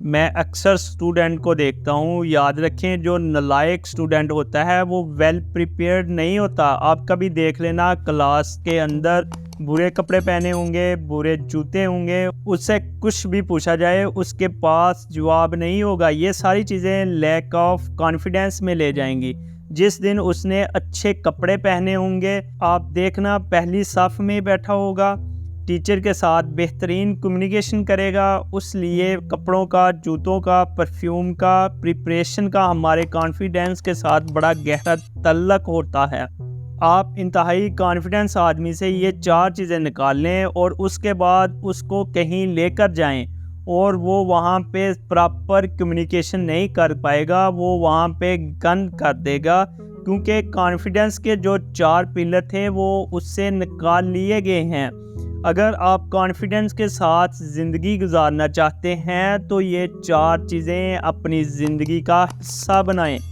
میں اکثر اسٹوڈنٹ کو دیکھتا ہوں، یاد رکھیں جو نالائق اسٹوڈنٹ ہوتا ہے وہ ویل پریپیئرڈ نہیں ہوتا۔ آپ کبھی دیکھ لینا کلاس کے اندر برے کپڑے پہنے ہوں گے، برے جوتے ہوں گے، اس سے کچھ بھی پوچھا جائے اس کے پاس جواب نہیں ہوگا۔ یہ ساری چیزیں لیک آف کانفیڈنس میں لے جائیں گی۔ جس دن اس نے اچھے کپڑے پہنے ہوں گے، آپ دیکھنا پہلی صف میں بیٹھا ہوگا، ٹیچر کے ساتھ بہترین کمیونیکیشن کرے گا۔ اس لیے کپڑوں کا، جوتوں کا، پرفیوم کا، پریپریشن کا ہمارے کانفیڈنس کے ساتھ بڑا گہرا تعلق ہوتا ہے۔ آپ انتہائی کانفیڈنس آدمی سے یہ 4 چیزیں نکال لیں اور اس کے بعد اس کو کہیں لے کر جائیں اور وہ وہاں پہ پراپر کمیونیکیشن نہیں کر پائے گا، وہ وہاں پہ گند کر دے گا، کیونکہ کانفیڈنس کے جو 4 پلر تھے وہ اس سے نکال لیے گئے ہیں۔ اگر آپ کانفیڈنس کے ساتھ زندگی گزارنا چاہتے ہیں تو یہ 4 چیزیں اپنی زندگی کا حصہ بنائیں۔